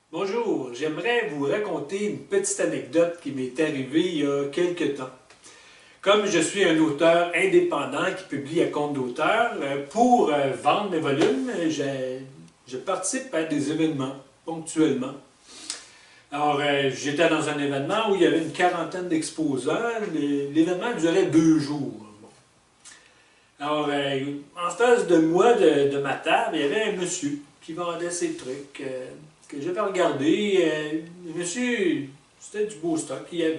Bonjour, j'aimerais vous raconter une petite anecdote qui m'est arrivée il y a quelque temps. Comme je suis un auteur indépendant qui publie à compte d'auteur, pour vendre mes volumes, je participe à des événements ponctuellement. Alors, j'étais dans un événement où il y avait une quarantaine d'exposants. L'événement durait 2 jours. Bon. Alors, en face de moi, de ma table, il y avait un monsieur qui vendait ses trucs. Que j'avais regardé. Le monsieur, c'était du beau stock. Il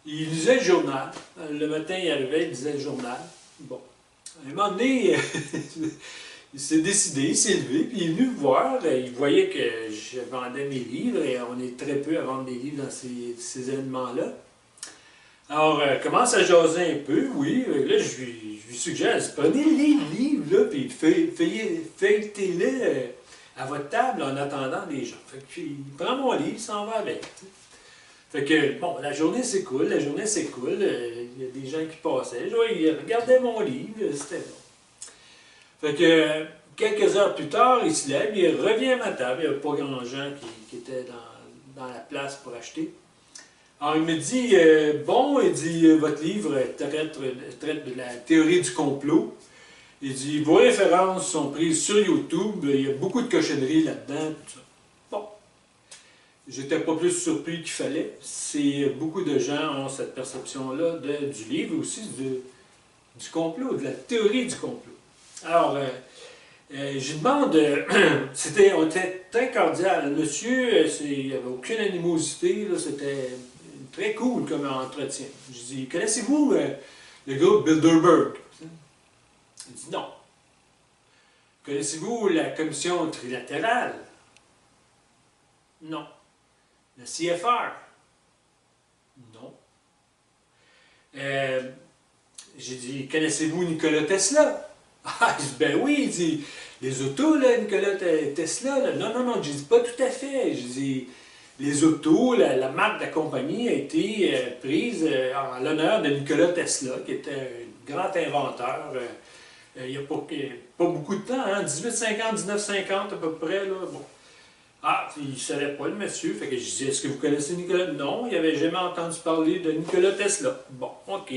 lisait le journal. Le matin, il arrivait, il lisait le journal. Bon. À un moment donné, il s'est décidé, il s'est levé, puis il est venu me voir. Il voyait que je vendais mes livres, et on est très peu à vendre des livres dans ces événements-là. Alors, commence à jaser un peu, oui. Là, je lui suggère, prenez les livres, là, puis feuilletez-les à votre table en attendant les gens. Fait que, il prend mon livre, il s'en va avec. Fait que, bon, la journée s'écoule, il y a des gens qui passaient. Ils regardaient mon livre, c'était bon. Fait que, quelques heures plus tard, il se lève, il revient à ma table. Il n'y avait pas grand gens qui étaient dans la place pour acheter. Alors, il me dit, bon, il dit, votre livre traite de la théorie du complot. Il dit, vos références sont prises sur YouTube, il y a beaucoup de cochonneries là-dedans, tout ça. Bon, j'étais pas plus surpris qu'il fallait. Beaucoup de gens ont cette perception-là du livre, aussi du complot, de la théorie du complot. Alors, je demande, on était très cordial. Le monsieur, il n'y avait aucune animosité, c'était très cool comme entretien. Je dis, connaissez-vous le groupe Bilderberg? Il dit non. Connaissez-vous la commission trilatérale? Non. Le CFR? Non. J'ai dit, connaissez-vous Nikola Tesla? Ah, il dit, ben oui, il dit, les autos, là, Nikola Tesla, là. Non, non, non, je dis pas tout à fait. Je dis, les autos, la marque de la compagnie a été prise en l'honneur de Nikola Tesla, qui était un grand inventeur. Il n'y a pas beaucoup de temps, hein? 1850, 1950 à peu près, là. Bon. Ah, il ne savait pas, le monsieur. Fait que je disais, est-ce que vous connaissez Nikola? Non, il n'avait jamais entendu parler de Nikola Tesla. Bon, OK.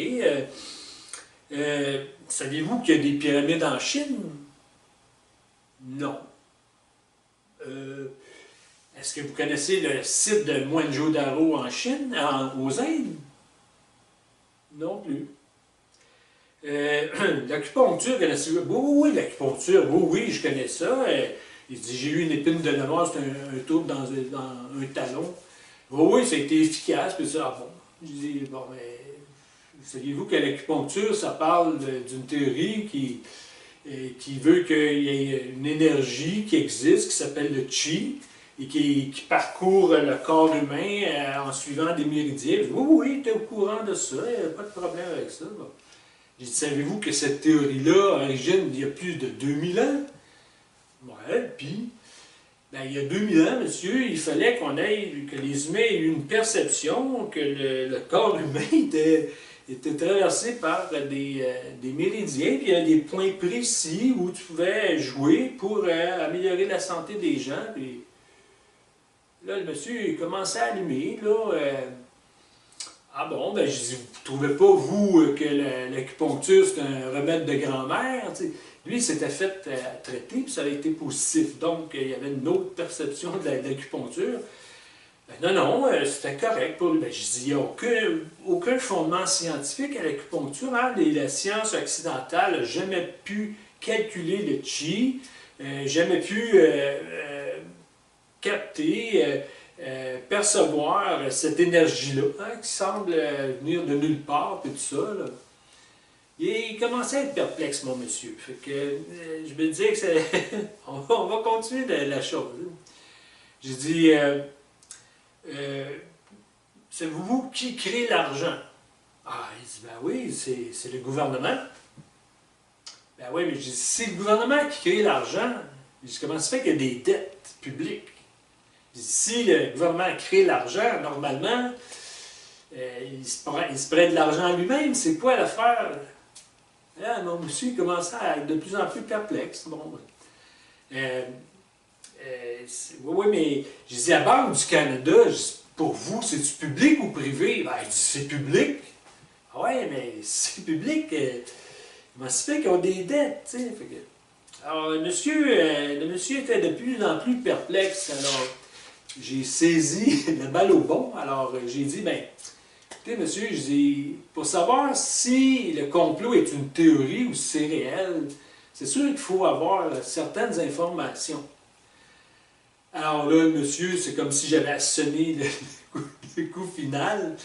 Saviez-vous qu'il y a des pyramides en Chine? Non. Est-ce que vous connaissez le site de Mohenjo-Daro en Chine, aux Indes? Non plus. L'acupuncture, connaissez-vous? Oui, l'acupuncture, oui, je connais ça. Il dit, j'ai eu une épine de noir, c'est un tour dans un talon. Oui, ça a été efficace, puis ça, bon. Je dis, bon, mais saviez-vous que l'acupuncture, ça parle d'une théorie qui veut qu'il y ait une énergie qui existe, qui s'appelle le chi, et qui parcourt le corps humain en suivant des méridiens. Je dis, oui, tu es au courant de ça, il n'y a pas de problème avec ça. Bon. J'ai dit, savez-vous que cette théorie-là origine il y a plus de 2000 ans? Ouais, puis, ben, il y a 2000 ans, monsieur, il fallait que les humains aient une perception que le corps humain était traversé par des méridiens, puis il y a des points précis où tu pouvais jouer pour améliorer la santé des gens. Puis là, le monsieur, il commençait à allumer, là. Ah bon, ben je dis, vous ne trouvez pas, vous, que l'acupuncture, c'est un remède de grand-mère? Lui, il s'était fait traiter, puis ça avait été positif. Donc, il y avait une autre perception de l'acupuncture. Ben, non, c'était correct pour lui. Ben, je dis, il n'y a aucun fondement scientifique à l'acupuncture. Hein? La science occidentale n'a jamais pu calculer le chi, jamais pu capter... percevoir cette énergie-là, hein, qui semble venir de nulle part, et tout ça. Là. Et il commençait à être perplexe, mon monsieur. Fait que je me disais que on va continuer la chose. J'ai dit, c'est vous qui crée l'argent? Ah, il dit, ben oui, c'est le gouvernement. Ben oui, mais je dis, c'est le gouvernement qui crée l'argent. Comment ça fait qu'il y a des dettes publiques? Si le gouvernement crée l'argent, normalement, il se prête de l'argent lui-même. C'est quoi l'affaire? Mon monsieur commençait à être de plus en plus perplexe. Bon, Oui, mais j'ai dit, la Banque du Canada, pour vous, c'est-tu public ou privé? Ben, il dit, c'est public. Ah ouais, mais c'est public. Comment ça se fait qu'ils ont des dettes, tu sais? Alors, le monsieur était de plus en plus perplexe. Alors, j'ai saisi la balle au bon. Alors, j'ai dit, ben, écoutez, monsieur, je dis, pour savoir si le complot est une théorie ou si c'est réel, c'est sûr qu'il faut avoir certaines informations. Alors là, le monsieur, c'est comme si j'avais sonné le coup final.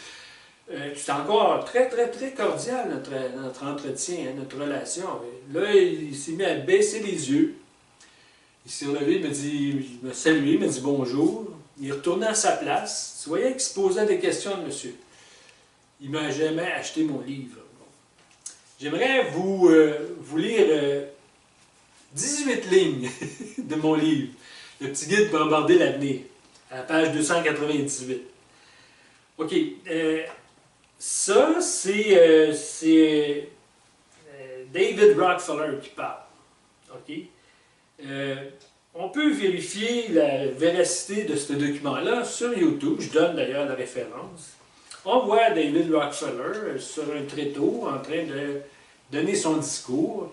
C'est encore très, très, très cordial, notre entretien, hein, notre relation. Là, il s'est mis à baisser les yeux. Il s'est relevé, il m'a salué, il m'a dit bonjour. Il est retourné à sa place. Tu voyais qu'il se posait des questions, monsieur. Il ne m'a jamais acheté mon livre. J'aimerais vous lire 18 lignes de mon livre, Le petit guide pour aborder l'avenir, à la page 298. OK. Ça, c'est David Rockefeller qui parle. OK? On peut vérifier la véracité de ce document-là sur YouTube. Je donne d'ailleurs la référence. On voit David Rockefeller sur un tréteau en train de donner son discours.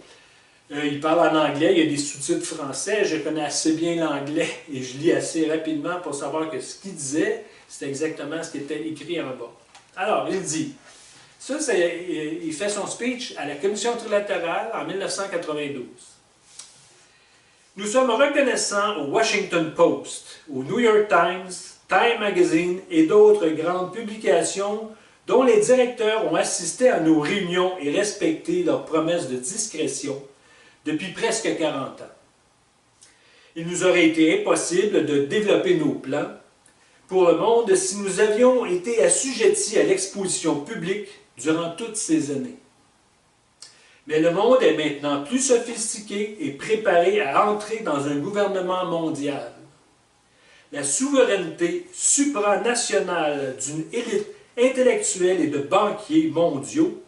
Il parle en anglais, il y a des sous-titres français. Je connais assez bien l'anglais et je lis assez rapidement pour savoir que ce qu'il disait, c'est exactement ce qui était écrit en bas. Alors, il dit, il fait son speech à la Commission trilatérale en 1992. Nous sommes reconnaissants au Washington Post, au New York Times, Time Magazine et d'autres grandes publications dont les directeurs ont assisté à nos réunions et respecté leurs promesses de discrétion depuis presque 40 ans. Il nous aurait été impossible de développer nos plans pour le monde si nous avions été assujettis à l'exposition publique durant toutes ces années. Mais le monde est maintenant plus sophistiqué et préparé à entrer dans un gouvernement mondial. La souveraineté supranationale d'une élite intellectuelle et de banquiers mondiaux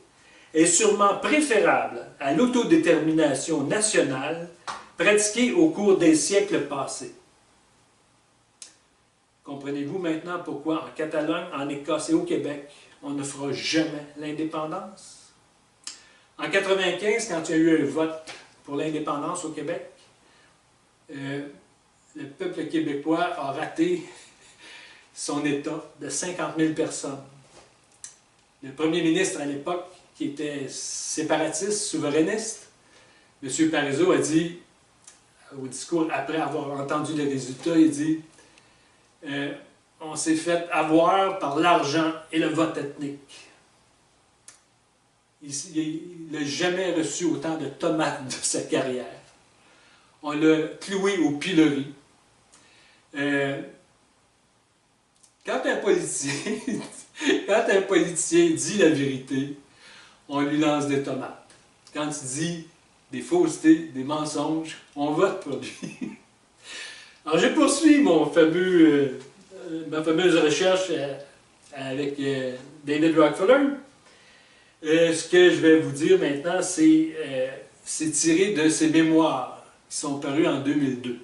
est sûrement préférable à l'autodétermination nationale pratiquée au cours des siècles passés. Comprenez-vous maintenant pourquoi en Catalogne, en Écosse et au Québec, on ne fera jamais l'indépendance? En 1995, quand il y a eu un vote pour l'indépendance au Québec, le peuple québécois a raté son État de 50 000 personnes. Le premier ministre à l'époque, qui était séparatiste, souverainiste, M. Parizeau a dit, au discours après avoir entendu les résultats, il dit on s'est fait avoir par l'argent et le vote ethnique. Il n'a jamais reçu autant de tomates de sa carrière. On l'a cloué au pilori. Quand un politicien dit la vérité, on lui lance des tomates. Quand il dit des faussetés, des mensonges, on vote pour lui. Alors, je poursuis ma fameuse recherche avec David Rockefeller. Ce que je vais vous dire maintenant, c'est tiré de ses mémoires qui sont parus en 2002.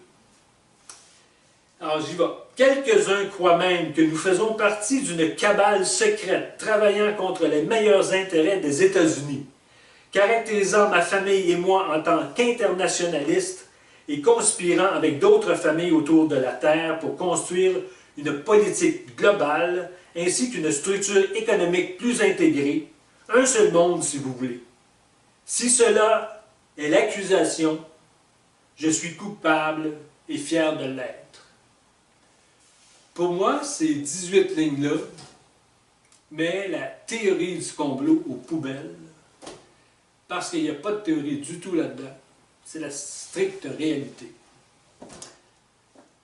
Alors, j'y vais. Quelques-uns croient même que nous faisons partie d'une cabale secrète travaillant contre les meilleurs intérêts des États-Unis, caractérisant ma famille et moi en tant qu'internationalistes et conspirant avec d'autres familles autour de la Terre pour construire une politique globale ainsi qu'une structure économique plus intégrée, un seul monde si vous voulez. Si cela est l'accusation, je suis coupable et fier de l'être. Pour moi, ces 18 lignes-là met la théorie du complot aux poubelles, parce qu'il n'y a pas de théorie du tout là-dedans. C'est la stricte réalité.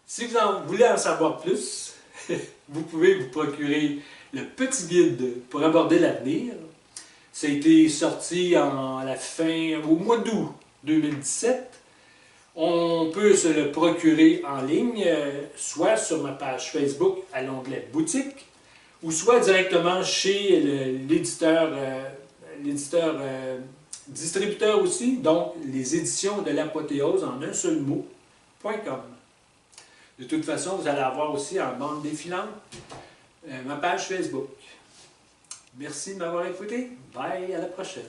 Si vous voulez en savoir plus, vous pouvez vous procurer le petit guide pour aborder l'avenir. Ça a été sorti au mois d'août 2017. On peut se le procurer en ligne, soit sur ma page Facebook à l'onglet Boutique, ou soit directement chez l'éditeur, distributeur aussi, donc les éditions de l'apothéose en un seul mot.com. De toute façon, vous allez avoir aussi en bande défilante ma page Facebook. Merci de m'avoir écouté. Bye, à la prochaine.